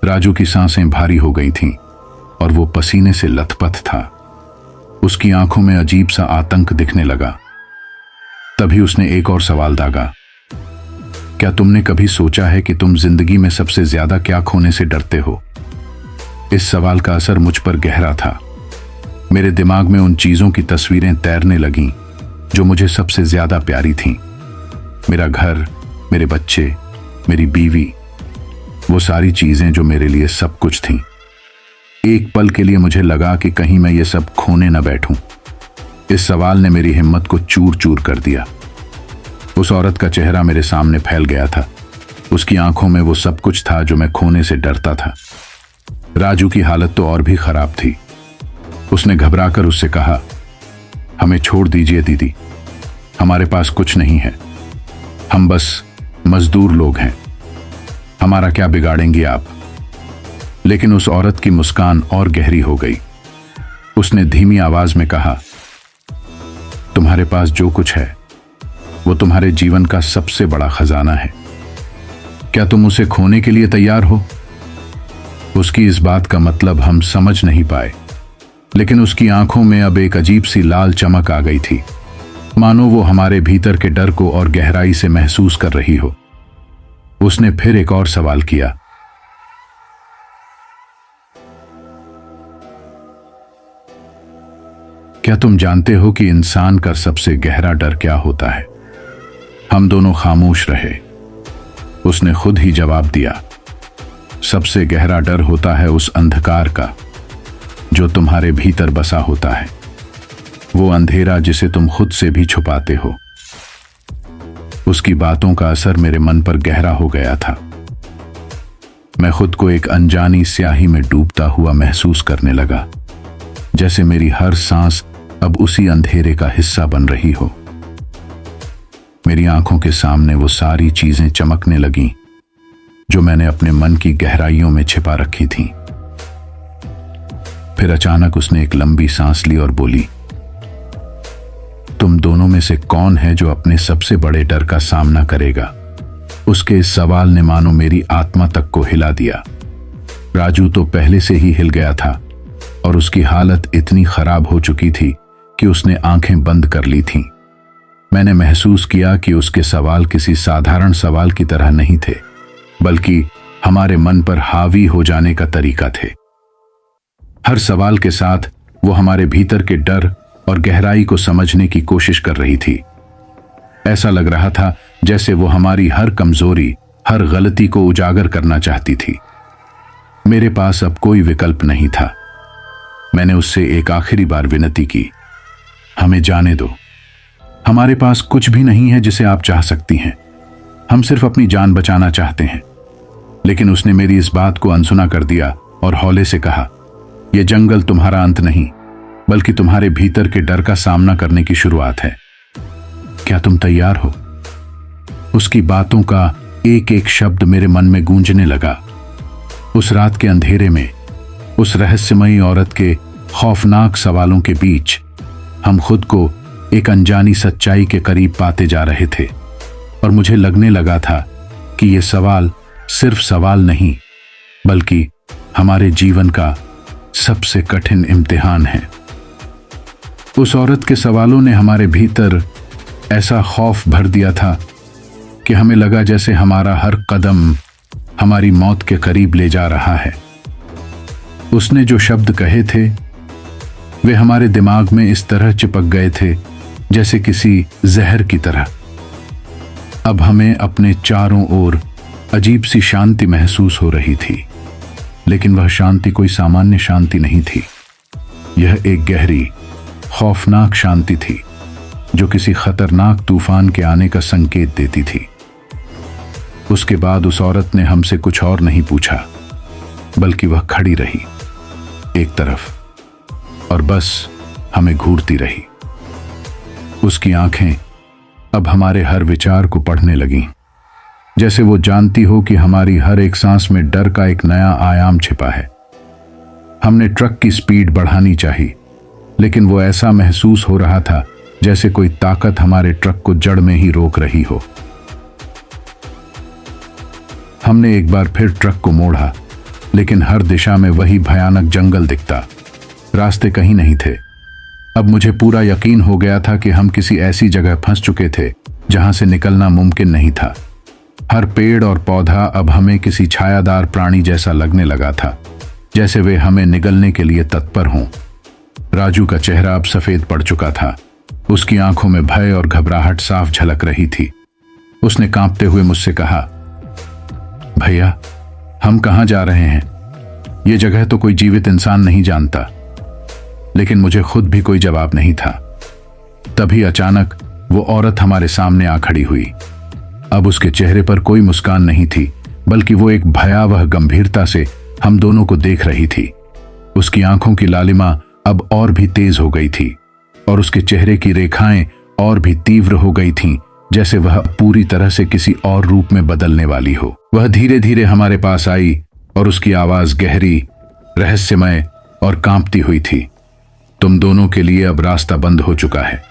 राजू की सांसें भारी हो गई थीं और वो पसीने से लथपथ था। उसकी आंखों में अजीब सा आतंक दिखने लगा। तभी उसने एक और सवाल दागा, क्या तुमने कभी सोचा है कि तुम जिंदगी में सबसे ज्यादा क्या खोने से डरते हो? इस सवाल का असर मुझ पर गहरा था। मेरे दिमाग में उन चीजों की तस्वीरें तैरने लगीं जो मुझे सबसे ज्यादा प्यारी थीं। मेरा घर, मेरे बच्चे, मेरी बीवी, वो सारी चीजें जो मेरे लिए सब कुछ थीं। एक पल के लिए मुझे लगा कि कहीं मैं ये सब खोने न बैठूं। इस सवाल ने मेरी हिम्मत को चूर चूर कर दिया। उस औरत का चेहरा मेरे सामने फैल गया था। उसकी आंखों में वो सब कुछ था जो मैं खोने से डरता था। राजू की हालत तो और भी खराब थी। उसने घबराकर उससे कहा, हमें छोड़ दीजिए दीदी, हमारे पास कुछ नहीं है, हम बस मजदूर लोग हैं, हमारा क्या बिगाड़ेंगी आप? लेकिन उस औरत की मुस्कान और गहरी हो गई। उसने धीमी आवाज में कहा, तुम्हारे पास जो कुछ है वो तुम्हारे जीवन का सबसे बड़ा खजाना है। क्या तुम उसे खोने के लिए तैयार हो? उसकी इस बात का मतलब हम समझ नहीं पाए, लेकिन उसकी आंखों में अब एक अजीब सी लाल चमक आ गई थी, मानो वो हमारे भीतर के डर को और गहराई से महसूस कर रही हो। उसने फिर एक और सवाल किया, क्या तुम जानते हो कि इंसान का सबसे गहरा डर क्या होता है? हम दोनों खामोश रहे। उसने खुद ही जवाब दिया, सबसे गहरा डर होता है उस अंधकार का जो तुम्हारे भीतर बसा होता है, वो अंधेरा जिसे तुम खुद से भी छुपाते हो। उसकी बातों का असर मेरे मन पर गहरा हो गया था। मैं खुद को एक अनजानी स्याही में डूबता हुआ महसूस करने लगा, जैसे मेरी हर सांस अब उसी अंधेरे का हिस्सा बन रही हो। मेरी आंखों के सामने वो सारी चीजें चमकने लगीं जो मैंने अपने मन की गहराइयों में छिपा रखी थीं। फिर अचानक उसने एक लंबी सांस ली और बोली, तुम दोनों में से कौन है जो अपने सबसे बड़े डर का सामना करेगा? उसके इस सवाल ने मानो मेरी आत्मा तक को हिला दिया। राजू तो पहले से ही हिल गया था और उसकी हालत इतनी खराब हो चुकी थी कि उसने आंखें बंद कर ली थीं। मैंने महसूस किया कि उसके सवाल किसी साधारण सवाल की तरह नहीं थे, बल्कि हमारे मन पर हावी हो जाने का तरीका थे। हर सवाल के साथ वो हमारे भीतर के डर और गहराई को समझने की कोशिश कर रही थी। ऐसा लग रहा था जैसे वो हमारी हर कमजोरी, हर गलती को उजागर करना चाहती थी। मेरे पास अब कोई विकल्प नहीं था। मैंने उससे एक आखिरी बार विनती की, हमें जाने दो, हमारे पास कुछ भी नहीं है जिसे आप चाह सकती हैं, हम सिर्फ अपनी जान बचाना चाहते हैं। लेकिन उसने मेरी इस बात को अनसुना कर दिया और हौले से कहा, यह जंगल तुम्हारा अंत नहीं, बल्कि तुम्हारे भीतर के डर का सामना करने की शुरुआत है। क्या तुम तैयार हो? उसकी बातों का एक एक शब्द मेरे मन में गूंजने लगा। उस रात के अंधेरे में, उस रहस्यमयी औरत के खौफनाक सवालों के बीच हम खुद को एक अनजानी सच्चाई के करीब पाते जा रहे थे, और मुझे लगने लगा था कि ये सवाल सिर्फ सवाल नहीं, बल्कि हमारे जीवन का सबसे कठिन इम्तिहान है। उस औरत के सवालों ने हमारे भीतर ऐसा खौफ भर दिया था कि हमें लगा जैसे हमारा हर कदम हमारी मौत के करीब ले जा रहा है। उसने जो शब्द कहे थे वे हमारे दिमाग में इस तरह चिपक गए थे जैसे किसी जहर की तरह। अब हमें अपने चारों ओर अजीब सी शांति महसूस हो रही थी, लेकिन वह शांति कोई सामान्य शांति नहीं थी। यह एक गहरी, खौफनाक शांति थी जो किसी खतरनाक तूफान के आने का संकेत देती थी। उसके बाद उस औरत ने हमसे कुछ और नहीं पूछा, बल्कि वह खड़ी रही एक तरफ और बस हमें घूरती रही। उसकी आंखें अब हमारे हर विचार को पढ़ने लगीं, जैसे वो जानती हो कि हमारी हर एक सांस में डर का एक नया आयाम छिपा है। हमने ट्रक की स्पीड बढ़ानी चाहिए, लेकिन वो ऐसा महसूस हो रहा था जैसे कोई ताकत हमारे ट्रक को जड़ में ही रोक रही हो। हमने एक बार फिर ट्रक को मोड़ा, लेकिन हर दिशा में वही भयानक जंगल दिखता। रास्ते कहीं नहीं थे। अब मुझे पूरा यकीन हो गया था कि हम किसी ऐसी जगह फंस चुके थे जहां से निकलना मुमकिन नहीं था। हर पेड़ और पौधा अब हमें किसी छायादार प्राणी जैसा लगने लगा था, जैसे वे हमें निगलने के लिए तत्पर हों। राजू का चेहरा अब सफेद पड़ चुका था। उसकी आंखों में भय और घबराहट साफ झलक रही थी। उसने कांपते हुए मुझसे कहा, भैया, हम कहां जा रहे हैं? ये जगह तो कोई जीवित इंसान नहीं जानता। लेकिन मुझे खुद भी कोई जवाब नहीं था। तभी अचानक वो औरत हमारे सामने आ खड़ी हुई। अब उसके चेहरे पर कोई मुस्कान नहीं थी, बल्कि वो एक भयावह गंभीरता से हम दोनों को देख रही थी। उसकी आंखों की लालिमा अब और भी तेज हो गई थी और उसके चेहरे की रेखाएं और भी तीव्र हो गई थीं, जैसे वह पूरी तरह से किसी और रूप में बदलने वाली हो। वह धीरे धीरे हमारे पास आई और उसकी आवाज गहरी, रहस्यमय और कांपती हुई थी। तुम दोनों के लिए अब रास्ता बंद हो चुका है।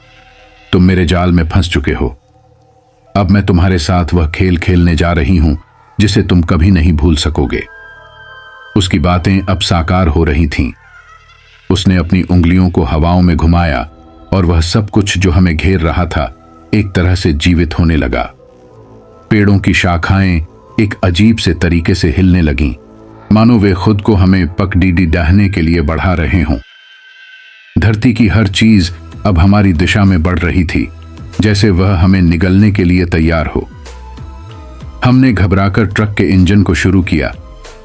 तुम मेरे जाल में फंस चुके हो। अब मैं तुम्हारे साथ वह खेल खेलने जा रही हूं जिसे तुम कभी नहीं भूल सकोगे। उसकी बातें अब साकार हो रही थीं। उसने अपनी उंगलियों को हवाओं में घुमाया और वह सब कुछ जो हमें घेर रहा था एक तरह से जीवित होने लगा। पेड़ों की शाखाएं एक अजीब से तरीके से हिलने लगीं, मानो वे खुद को हमें पगडंडी डाहने के लिए बढ़ा रहे हों। धरती की हर चीज अब हमारी दिशा में बढ़ रही थी, जैसे वह हमें निगलने के लिए तैयार हो। हमने घबराकर ट्रक के इंजन को शुरू किया,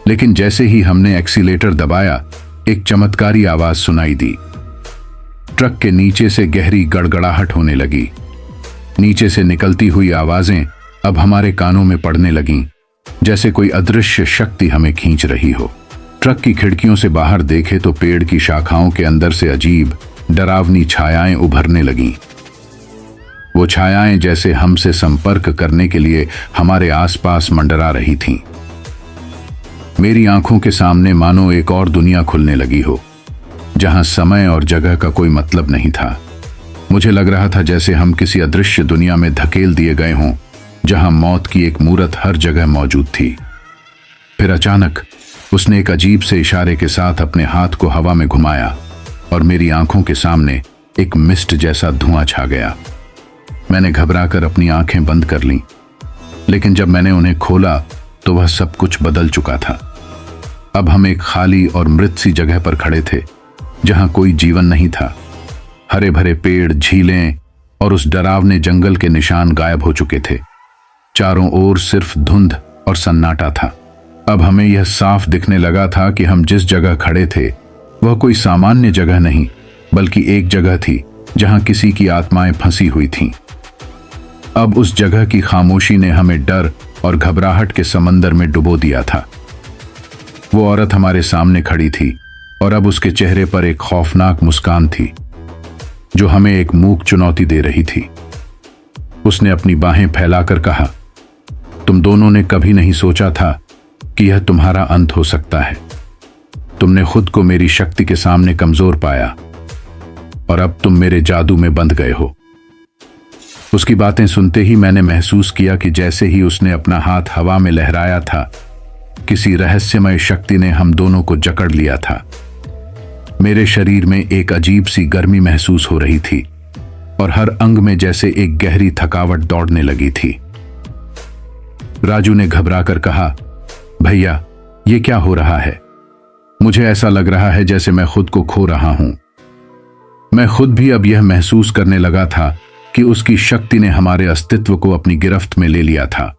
लेकिन जैसे ही हमने एक्सीलेटर दबाया, एक चमत्कारी आवाज सुनाई दी। ट्रक के नीचे से गहरी गड़गड़ाहट होने लगी। नीचे से निकलती हुई आवाजें अब हमारे कानों में पड़ने लगीं, जैसे कोई अदृश्य शक्ति हमें खींच रही हो। ट्रक की खिड़कियों से बाहर देखे तो पेड़ की शाखाओं के अंदर से अजीब, डरावनी छायाएं उभरने लगीं। वो छायाएं जैसे हमसे संपर्क करने के लिए हमारे आसपास मंडरा रही थीं। मेरी आंखों के सामने मानो एक और दुनिया खुलने लगी हो, जहां समय और जगह का कोई मतलब नहीं था। मुझे लग रहा था जैसे हम किसी अदृश्य दुनिया में धकेल दिए गए हों, जहां मौत की एक मूरत हर जगह मौजूद थी। फिर अचानक उसने एक अजीब से इशारे के साथ अपने हाथ को हवा में घुमाया और मेरी आंखों के सामने एक मिस्ट जैसा धुआं छा गया। मैंने घबराकर अपनी आंखें बंद कर लीं, लेकिन जब मैंने उन्हें खोला तो वह सब कुछ बदल चुका था। अब हम एक खाली और मृत सी जगह पर खड़े थे, जहां कोई जीवन नहीं था। हरे भरे पेड़, झीलें और उस डरावने जंगल के निशान गायब हो चुके थे। चारों ओर सिर्फ धुंध और सन्नाटा था। अब हमें यह साफ दिखने लगा था कि हम जिस जगह खड़े थे वह कोई सामान्य जगह नहीं, बल्कि एक जगह थी जहां किसी की आत्माएं फंसी हुई थीं। अब उस जगह की खामोशी ने हमें डर और घबराहट के समंदर में डुबो दिया था। वो औरत हमारे सामने खड़ी थी और अब उसके चेहरे पर एक खौफनाक मुस्कान थी, जो हमें एक मूक चुनौती दे रही थी। उसने अपनी बाहें फैलाकर कहा, तुम दोनों ने कभी नहीं सोचा था कि यह तुम्हारा अंत हो सकता है। तुमने खुद को मेरी शक्ति के सामने कमजोर पाया और अब तुम मेरे जादू में बंध गए हो। उसकी बातें सुनते ही मैंने महसूस किया कि जैसे ही उसने अपना हाथ हवा में लहराया था, किसी रहस्यमय शक्ति ने हम दोनों को जकड़ लिया था। मेरे शरीर में एक अजीब सी गर्मी महसूस हो रही थी और हर अंग में जैसे एक गहरी थकावट दौड़ने लगी थी। राजू ने घबराकर कहा, भैया ये क्या हो रहा है? मुझे ऐसा लग रहा है जैसे मैं खुद को खो रहा हूं। मैं खुद भी अब यह महसूस करने लगा था कि उसकी शक्ति ने हमारे अस्तित्व को अपनी गिरफ्त में ले लिया था।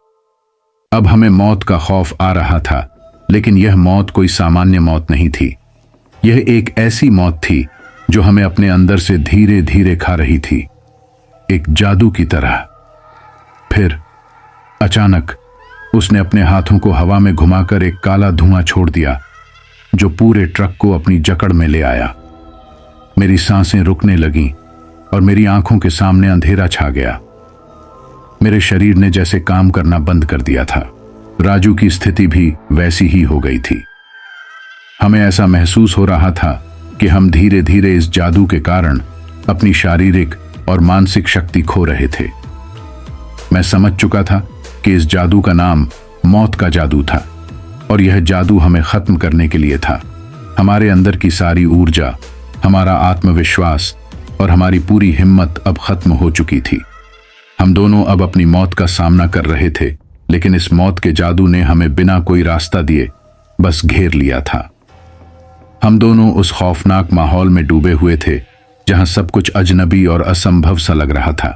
अब हमें मौत का खौफ आ रहा था, लेकिन यह मौत कोई सामान्य मौत नहीं थी। यह एक ऐसी मौत थी जो हमें अपने अंदर से धीरे धीरे खा रही थी, एक जादू की तरह। फिर अचानक उसने अपने हाथों को हवा में घुमाकर एक काला धुआं छोड़ दिया जो पूरे ट्रक को अपनी जकड़ में ले आया। मेरी सांसें रुकने लगीं और मेरी आंखों के सामने अंधेरा छा गया। मेरे शरीर ने जैसे काम करना बंद कर दिया था। राजू की स्थिति भी वैसी ही हो गई थी। हमें ऐसा महसूस हो रहा था कि हम धीरे धीरे इस जादू के कारण अपनी शारीरिक और मानसिक शक्ति खो रहे थे। मैं समझ चुका था कि इस जादू का नाम मौत का जादू था और यह जादू हमें खत्म करने के लिए था। हमारे अंदर की सारी ऊर्जा, हमारा आत्मविश्वास और हमारी पूरी हिम्मत अब खत्म हो चुकी थी। हम दोनों अब अपनी मौत का सामना कर रहे थे, लेकिन इस मौत के जादू ने हमें बिना कोई रास्ता दिए बस घेर लिया था। हम दोनों उस खौफनाक माहौल में डूबे हुए थे जहां सब कुछ अजनबी और असंभव सा लग रहा था।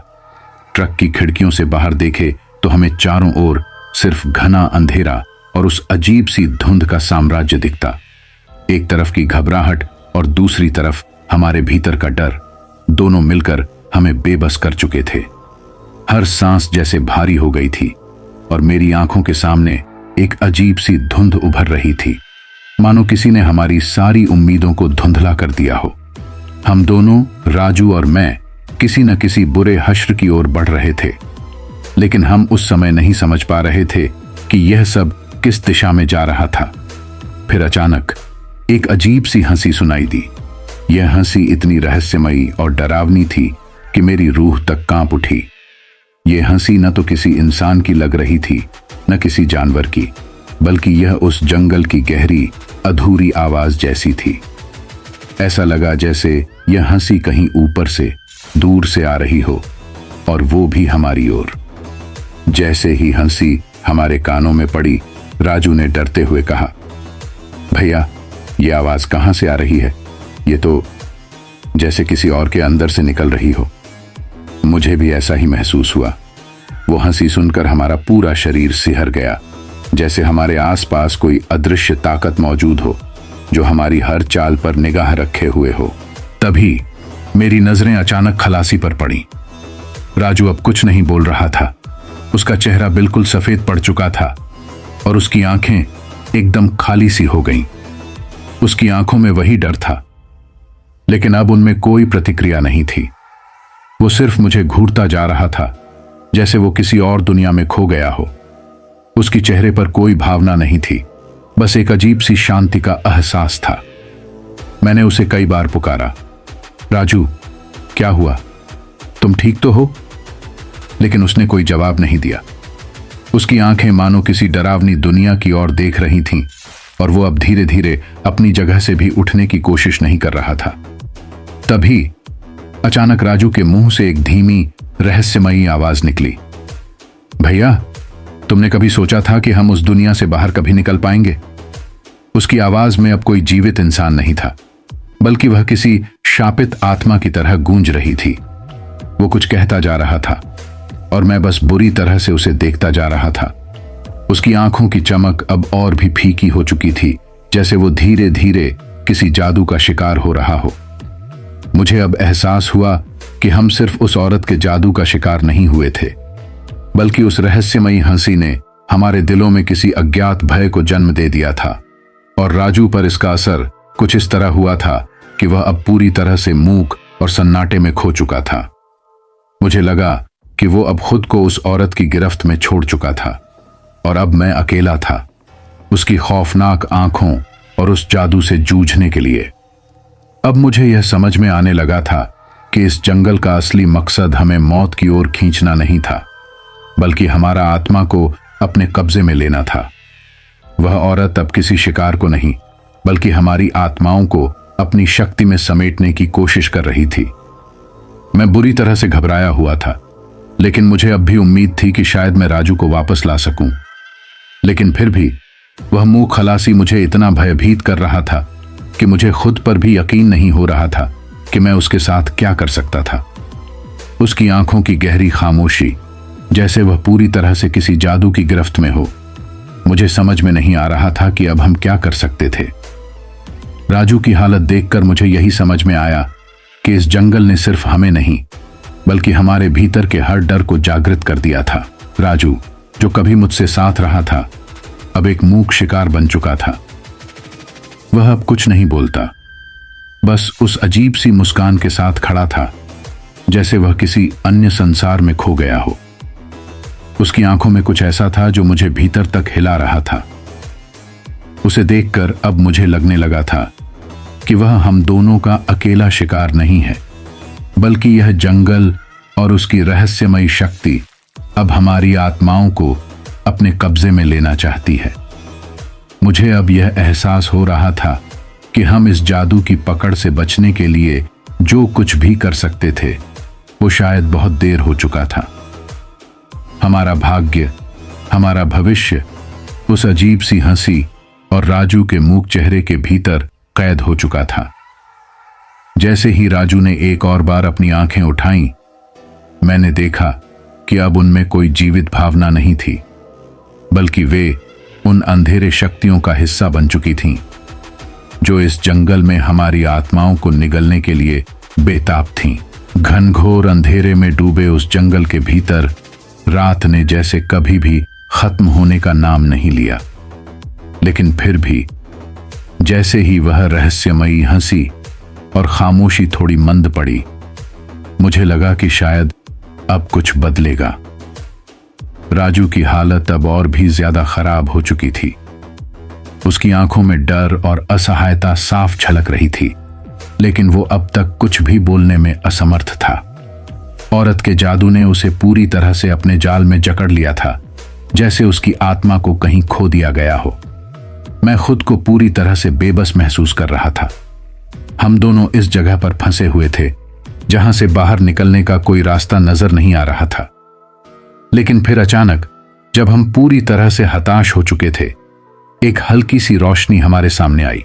ट्रक की खिड़कियों से बाहर देखे तो हमें चारों ओर सिर्फ घना अंधेरा और उस अजीब सी धुंध का साम्राज्य दिखता। एक तरफ की घबराहट और दूसरी तरफ हमारे भीतर का डर, दोनों मिलकर हमें बेबस कर चुके थे। हर सांस जैसे भारी हो गई थी और मेरी आंखों के सामने एक अजीब सी धुंध उभर रही थी, मानो किसी ने हमारी सारी उम्मीदों को धुंधला कर दिया हो। हम दोनों, राजू और मैं, किसी न किसी बुरे हश्र की ओर बढ़ रहे थे, लेकिन हम उस समय नहीं समझ पा रहे थे कि यह सब किस दिशा में जा रहा था। फिर अचानक एक अजीब सी हंसी सुनाई दी। यह हंसी इतनी रहस्यमयी और डरावनी थी कि मेरी रूह तक कांप उठी। यह हंसी न तो किसी इंसान की लग रही थी, न किसी जानवर की, बल्कि यह उस जंगल की गहरी अधूरी आवाज जैसी थी। ऐसा लगा जैसे यह हंसी कहीं ऊपर से, दूर से आ रही हो, और वो भी हमारी ओर। जैसे ही हंसी हमारे कानों में पड़ी, राजू ने डरते हुए कहा, भैया ये आवाज कहां से आ रही है? ये तो जैसे किसी और के अंदर से निकल रही हो। मुझे भी ऐसा ही महसूस हुआ। वो हंसी सुनकर हमारा पूरा शरीर सिहर गया, जैसे हमारे आसपास कोई अदृश्य ताकत मौजूद हो जो हमारी हर चाल पर निगाह रखे हुए हो। तभी मेरी नजरें अचानक खलासी पर पड़ी। राजू अब कुछ नहीं बोल रहा था। उसका चेहरा बिल्कुल सफेद पड़ चुका था और उसकी आंखें एकदम खाली सी हो गईं। उसकी आंखों में वही डर था, लेकिन अब उनमें कोई प्रतिक्रिया नहीं थी। वो सिर्फ मुझे घूरता जा रहा था, जैसे वो किसी और दुनिया में खो गया हो। उसके चेहरे पर कोई भावना नहीं थी, बस एक अजीब सी शांति का एहसास था। मैंने उसे कई बार पुकारा, राजू क्या हुआ, तुम ठीक तो हो? लेकिन उसने कोई जवाब नहीं दिया। उसकी आंखें मानो किसी डरावनी दुनिया की ओर देख रही थीं और वो अब धीरे धीरे अपनी जगह से भी उठने की कोशिश नहीं कर रहा था। तभी अचानक राजू के मुंह से एक धीमी रहस्यमयी आवाज निकली, भैया तुमने कभी सोचा था कि हम उस दुनिया से बाहर कभी निकल पाएंगे? उसकी आवाज में अब कोई जीवित इंसान नहीं था, बल्कि वह किसी शापित आत्मा की तरह गूंज रही थी। वो कुछ कहता जा रहा था और मैं बस बुरी तरह से उसे देखता जा रहा था। उसकी आंखों की चमक अब और भी फीकी हो चुकी थी, जैसे वो धीरे धीरे किसी जादू का शिकार हो रहा हो। मुझे अब एहसास हुआ कि हम सिर्फ उस औरत के जादू का शिकार नहीं हुए थे, बल्कि उस रहस्यमयी हंसी ने हमारे दिलों में किसी अज्ञात भय को जन्म दे दिया था। और राजू पर इसका असर कुछ इस तरह हुआ था कि वह अब पूरी तरह से मूक और सन्नाटे में खो चुका था। मुझे लगा कि वो अब खुद को उस औरत की गिरफ्त में छोड़ चुका था और अब मैं अकेला था, उसकी खौफनाक आंखों और उस जादू से जूझने के लिए। अब मुझे यह समझ में आने लगा था कि इस जंगल का असली मकसद हमें मौत की ओर खींचना नहीं था, बल्कि हमारा आत्मा को अपने कब्जे में लेना था। वह औरत अब किसी शिकार को नहीं बल्कि हमारी आत्माओं को अपनी शक्ति में समेटने की कोशिश कर रही थी। मैं बुरी तरह से घबराया हुआ था, लेकिन मुझे अब भी उम्मीद थी कि शायद मैं राजू को वापस ला सकूं। लेकिन फिर भी वह मुंह खलासी मुझे इतना भयभीत कर रहा था कि मुझे खुद पर भी यकीन नहीं हो रहा था कि मैं उसके साथ क्या कर सकता था। उसकी आंखों की गहरी खामोशी, जैसे वह पूरी तरह से किसी जादू की गिरफ्त में हो। मुझे समझ में नहीं आ रहा था कि अब हम क्या कर सकते थे। राजू की हालत देखकर मुझे यही समझ में आया कि इस जंगल ने सिर्फ हमें नहीं बल्कि हमारे भीतर के हर डर को जागृत कर दिया था। राजू, जो कभी मुझसे साथ रहा था, अब एक मूक शिकार बन चुका था। वह अब कुछ नहीं बोलता, बस उस अजीब सी मुस्कान के साथ खड़ा था, जैसे वह किसी अन्य संसार में खो गया हो। उसकी आंखों में कुछ ऐसा था जो मुझे भीतर तक हिला रहा था। उसे देखकर अब मुझे लगने लगा था कि वह हम दोनों का अकेला शिकार नहीं है, बल्कि यह जंगल और उसकी रहस्यमयी शक्ति अब हमारी आत्माओं को अपने कब्जे में लेना चाहती है। मुझे अब यह एहसास हो रहा था कि हम इस जादू की पकड़ से बचने के लिए जो कुछ भी कर सकते थे, वो शायद बहुत देर हो चुका था। हमारा भाग्य, हमारा भविष्य उस अजीब सी हंसी और राजू के मूक चेहरे के भीतर कैद हो चुका था। जैसे ही राजू ने एक और बार अपनी आंखें उठाईं, मैंने देखा कि अब उनमें कोई जीवित भावना नहीं थी, बल्कि वे उन अंधेरे शक्तियों का हिस्सा बन चुकी थीं, जो इस जंगल में हमारी आत्माओं को निगलने के लिए बेताब थीं। घनघोर अंधेरे में डूबे उस जंगल के भीतर रात ने जैसे कभी भी खत्म होने का नाम नहीं लिया। लेकिन फिर भी जैसे ही वह रहस्यमयी हंसी और खामोशी थोड़ी मंद पड़ी, मुझे लगा कि शायद अब कुछ बदलेगा। राजू की हालत अब और भी ज्यादा खराब हो चुकी थी। उसकी आंखों में डर और असहायता साफ झलक रही थी, लेकिन वो अब तक कुछ भी बोलने में असमर्थ था। औरत के जादू ने उसे पूरी तरह से अपने जाल में जकड़ लिया था, जैसे उसकी आत्मा को कहीं खो दिया गया हो। मैं खुद को पूरी तरह से बेबस महसूस कर रहा था। हम दोनों इस जगह पर फंसे हुए थे जहां से बाहर निकलने का कोई रास्ता नजर नहीं आ रहा था। लेकिन फिर अचानक, जब हम पूरी तरह से हताश हो चुके थे, एक हल्की सी रोशनी हमारे सामने आई।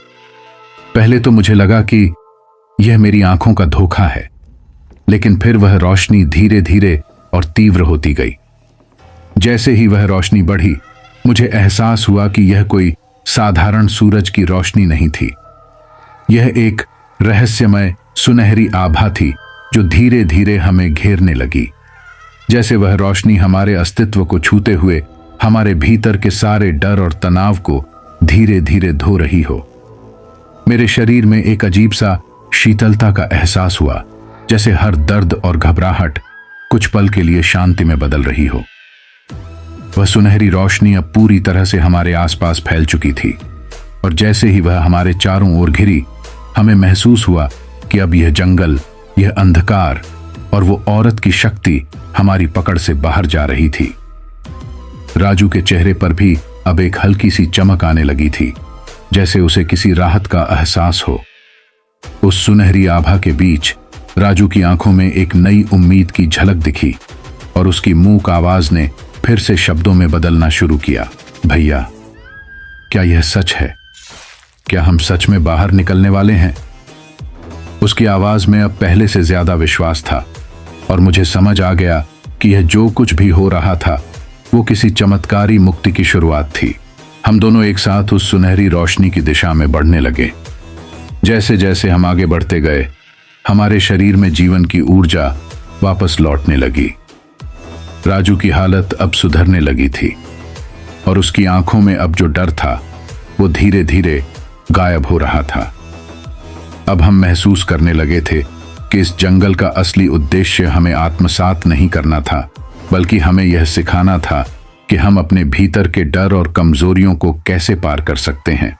पहले तो मुझे लगा कि यह मेरी आंखों का धोखा है, लेकिन फिर वह रोशनी धीरे धीरे और तीव्र होती गई। जैसे ही वह रोशनी बढ़ी, मुझे एहसास हुआ कि यह कोई साधारण सूरज की रोशनी नहीं थी। यह एक रहस्यमय सुनहरी आभा थी जो धीरे धीरे हमें घेरने लगी, जैसे वह रोशनी हमारे अस्तित्व को छूते हुए हमारे भीतर के सारे डर और तनाव को धीरे धीरे धो रही हो। मेरे शरीर में एक अजीब सा शीतलता का एहसास हुआ, जैसे हर दर्द और घबराहट कुछ पल के लिए शांति में बदल रही हो। वह सुनहरी रोशनी अब पूरी तरह से हमारे आसपास फैल चुकी थी, और जैसे ही वह हमारे चारों ओर घिरी, हमें महसूस हुआ कि अब यह जंगल, यह अंधकार और वो औरत की शक्ति हमारी पकड़ से बाहर जा रही थी। राजू के चेहरे पर भी अब एक हल्की सी चमक आने लगी थी, जैसे उसे किसी राहत का एहसास हो। उस सुनहरी आभा के बीच राजू की आंखों में एक नई उम्मीद की झलक दिखी, और उसकी मूक आवाज ने फिर से शब्दों में बदलना शुरू किया। भैया, क्या यह सच है? क्या हम सच में बाहर निकलने वाले हैं? उसकी आवाज में अब पहले से ज्यादा विश्वास था, और मुझे समझ आ गया कि यह जो कुछ भी हो रहा था वो किसी चमत्कारी मुक्ति की शुरुआत थी। हम दोनों एक साथ उस सुनहरी रोशनी की दिशा में बढ़ने लगे। जैसे जैसे हम आगे बढ़ते गए, हमारे शरीर में जीवन की ऊर्जा वापस लौटने लगी। राजू की हालत अब सुधरने लगी थी, और उसकी आंखों में अब जो डर था वो धीरे धीरे गायब हो रहा था। अब हम महसूस करने लगे थे कि इस जंगल का असली उद्देश्य हमें आत्मसात नहीं करना था, बल्कि हमें यह सिखाना था कि हम अपने भीतर के डर और कमजोरियों को कैसे पार कर सकते हैं।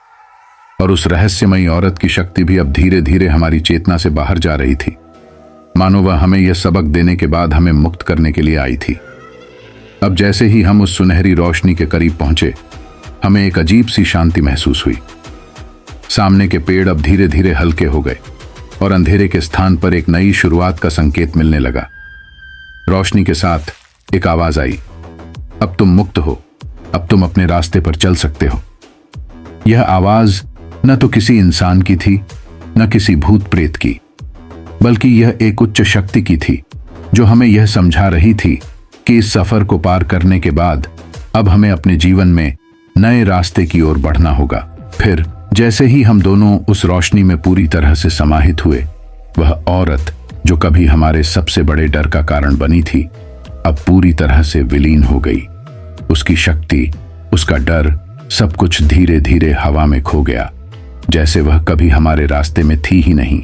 और उस रहस्यमयी औरत की शक्ति भी अब धीरे धीरे हमारी चेतना से बाहर जा रही थी, मानो वह हमें यह सबक देने के बाद हमें मुक्त करने के लिए आई थी। अब जैसे ही हम उस सुनहरी रोशनी के करीब पहुंचे, हमें एक अजीब सी शांति महसूस हुई। सामने के पेड़ अब धीरे धीरे हल्के हो गए और अंधेरे के स्थान पर एक नई शुरुआत का संकेत मिलने लगा। रोशनी के साथ एक आवाज आई, अब तुम मुक्त हो, अब तुम अपने रास्ते पर चल सकते हो। यह आवाज न तो किसी इंसान की थी, न किसी भूत प्रेत की, बल्कि यह एक उच्च शक्ति की थी जो हमें यह समझा रही थी कि इस सफर को पार करने के बाद अब हमें अपने जीवन में नए रास्ते की ओर बढ़ना होगा। फिर जैसे ही हम दोनों उस रोशनी में पूरी तरह से समाहित हुए, वह औरत जो कभी हमारे सबसे बड़े डर का कारण बनी थी, अब पूरी तरह से विलीन हो गई। उसकी शक्ति, उसका डर, सब कुछ धीरे धीरे हवा में खो गया, जैसे वह कभी हमारे रास्ते में थी ही नहीं।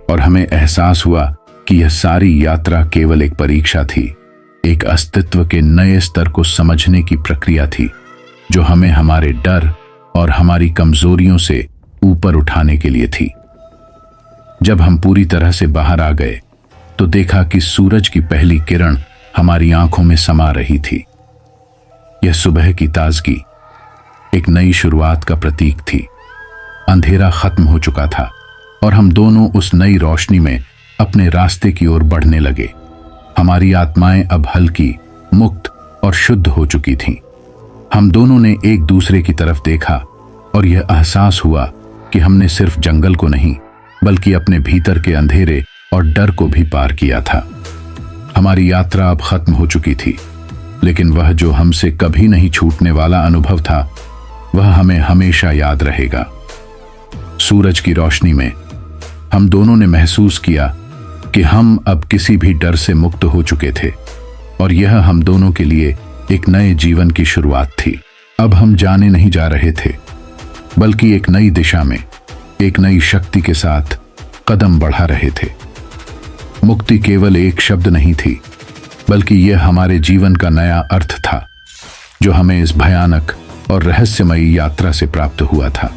और हमें एहसास हुआ कि यह सारी यात्रा केवल एक परीक्षा थी, एक अस्तित्व के नए स्तर को समझने की प्रक्रिया थी, जो हमें हमारे डर और हमारी कमजोरियों से ऊपर उठाने के लिए थी। जब हम पूरी तरह से बाहर आ गए तो देखा कि सूरज की पहली किरण हमारी आंखों में समा रही थी। यह सुबह की ताजगी, एक नई शुरुआत का प्रतीक थी। अंधेरा खत्म हो चुका था और हम दोनों उस नई रोशनी में अपने रास्ते की ओर बढ़ने लगे। हमारी आत्माएं अब हल्की, मुक्त और शुद्ध हो चुकी थीं। हम दोनों ने एक दूसरे की तरफ देखा और यह एहसास हुआ कि हमने सिर्फ जंगल को नहीं, बल्कि अपने भीतर के अंधेरे और डर को भी पार किया था। हमारी यात्रा अब खत्म हो चुकी थी, लेकिन वह जो हमसे कभी नहीं छूटने वाला अनुभव था, वह हमें हमेशा याद रहेगा। सूरज की रोशनी में हम दोनों ने महसूस किया कि हम अब किसी भी डर से मुक्त हो चुके थे और यह हम दोनों के लिए एक नए जीवन की शुरुआत थी। अब हम जाने नहीं जा रहे थे, बल्कि एक नई दिशा में, एक नई शक्ति के साथ कदम बढ़ा रहे थे। मुक्ति केवल एक शब्द नहीं थी, बल्कि यह हमारे जीवन का नया अर्थ था, जो हमें इस भयानक और रहस्यमयी यात्रा से प्राप्त हुआ था।